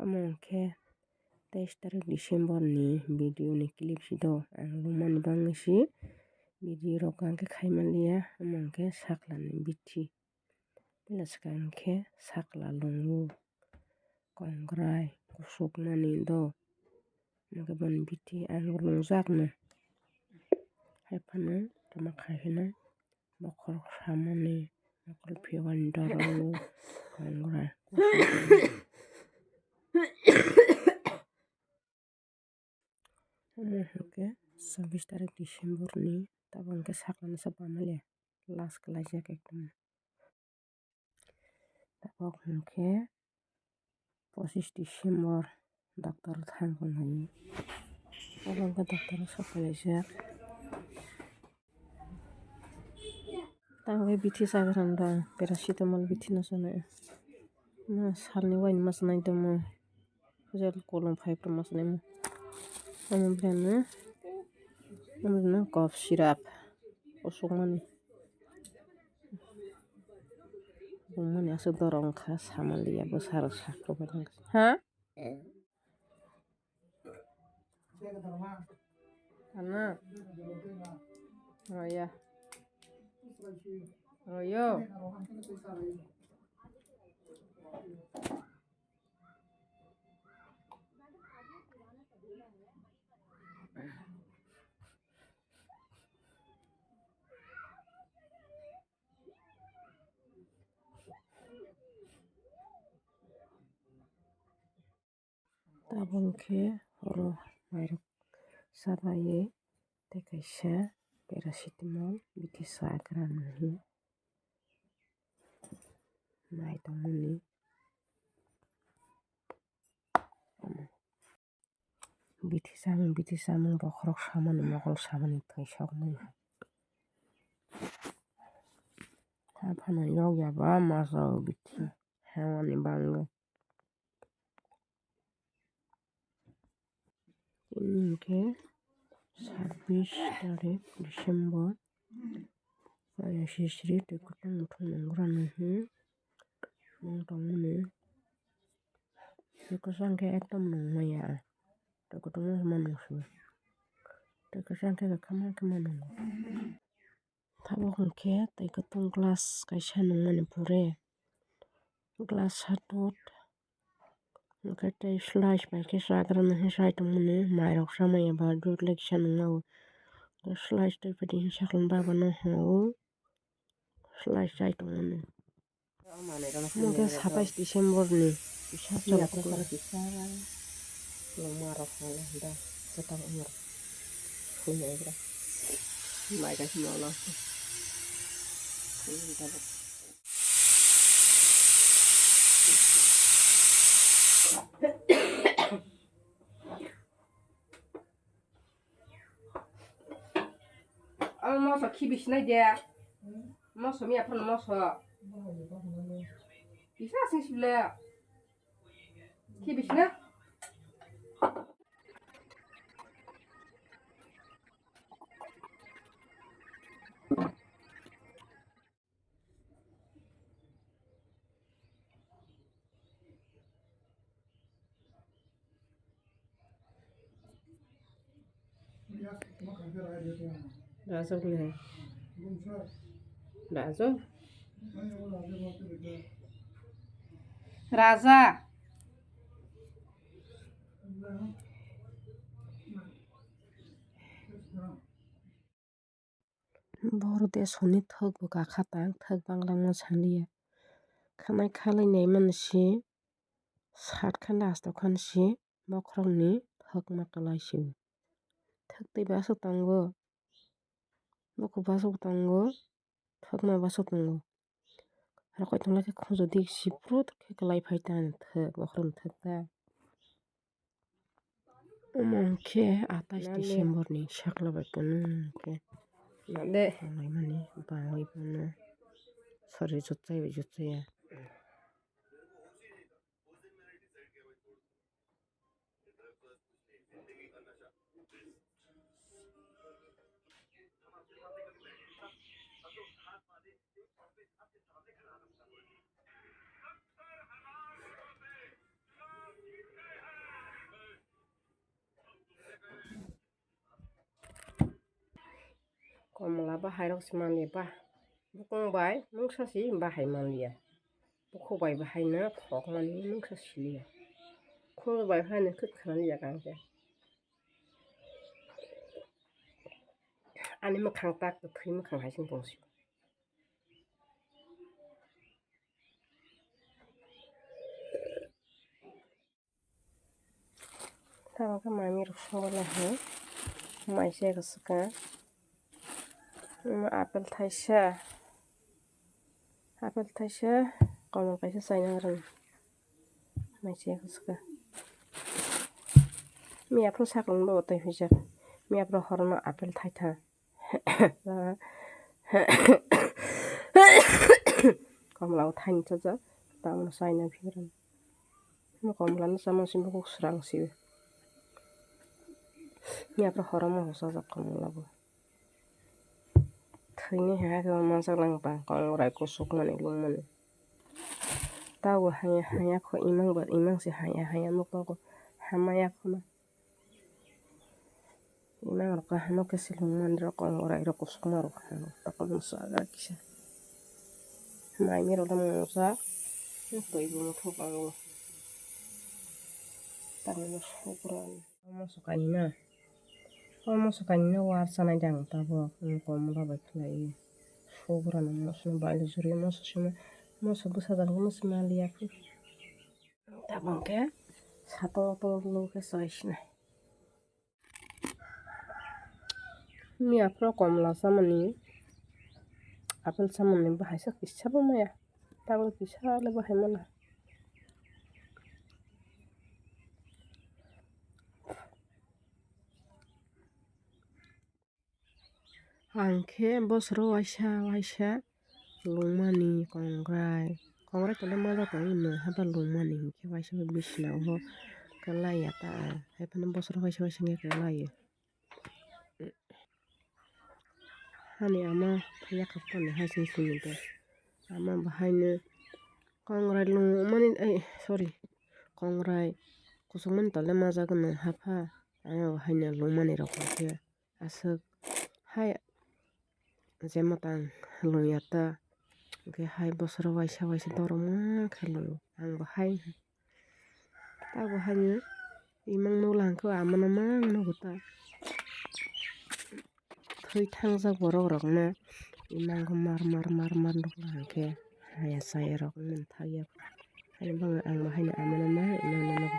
Amo khe 23 tarik December ni video ni clip si do ang lungmani bangni si video rok hingke khaimanliya amo hingke sakla ni bithi bwlaskang hingke sakla lungo kongrai kusukmani do hingke boni bithi ang lungjak no haifano tamo kaisa bokhorok samani bokhorok pheywani doro kongrai amo hingke 24 tarik December ni abo hingke sakla no pamaliya last kalaijak ekdom abo hingke 25 December doctor thangfru hai abo hingke doctor o sapalaijak tamo bithi chagrang dang paracetamol bithi no chana salni waini machanai tamo gel kolom 5 ro machanai amo cough syrup kusukmani lungmani aswk dorok wngkha samanliya bwsarok sakrubainak ha kana roya royo abo hingke oro mairok chabaye tei kaisa paracetamol bithi chagrang hinuhi naitongmani bithi chamung bokhorok samani mokol samani thaigsoknai haphano yogya ba masa o bithi hemani bango tini hingke 26 tarik December siri tui kutung muthung nungbrana hinuhi nungtongmani tui kwchang khe ekdom nungmaya tui kutung no manungsui tui kwchang khe kama nungo abo hingke tui kutung glass kaisa nungmani pore glass satung hingke tei slice bai khe chagrana hinui chaitongmani mairok chamaya ba dudh lakisa nungmao slice tuipadi hinui chaklana baba nohor slice chaitongmani amo khe 27 December ni lungma rok da kwtal wngmani funaibrah maigaisi molo moso khi bisinai de moso miya phano moso bisa asing sible khi bisina Razok ni razok raja boro desh ni thok bo kakhatang thok banglama sanliya khanai khalai naimani si sat khanda hasta khani si bokhorok ni thok ma klai si thok tui baswk tongo bokuk baswk tongo thokma baswk tongo rokoi tongla khe khojo dik sifru khe klai phai tani thok bokhorok ni thok ta amo hingkhe 28 December ni sakla bai kunui khe naimani bangui bono sorir jutjai bai jutjaya. बाहायरक सिमानलिया बा बुकंबाय मुंसासि बाहायमानलिया बुखबाय बाहायनो फगमानि मुंसासिलिया खुंबाय बाहायनो खोदखानालिया गांसे आनि मोखां ताक थै मोखां हायसिं बंसि Tamam mami rukshola he maisha gasuka apel thaisa kamu kaisa saina ran maisha gasuka mi apro saklong bo tai hija mi apro horno apel thaitha kamlau thain chaja tamno saina phiran mo kamlan sama simbo kusrang si mi apro hormo hosa jak kamlabo thaini ha ka mansalang pa kongrai kusuk mani lungmani tawo haya kho imang si haya mo ko hamaya khona imang ro ka hano ke silungman ro kongrai ro kusuk maro hano takon saga kisa mai mi ro lam sa to ibu mo thopang tanno sukran mo sukanina war sanai dang tabo komla baklai sukran mo sunu baile juri mo susima mo sabu sadang mo simalia pu tabang ke sato to lu ke soisna mi apro komla samani apel samani bahai sa kissa ba maya tabang kissa le bahai mana angke bosro waisa lungmani kongrai tole maja tongino haba lungmani ke waisa bisna ho kalaya ta haipana bosro waisa nge kalaya hani ama ya kapani hasin sunita ama bahaina kongrai lungmani kongrai kusukman tole maja gano hapa ama bahaina lungmani rok ke asuk hai jemotang luyata ke hai bosro waisa doroma khelo ang bahai ta bahaina imang nulang ko amana mang nuguta thoi thangjak borok rokno imang mar nuklang ke haya saya rok thaya hai bang ang bahaina amana mang imang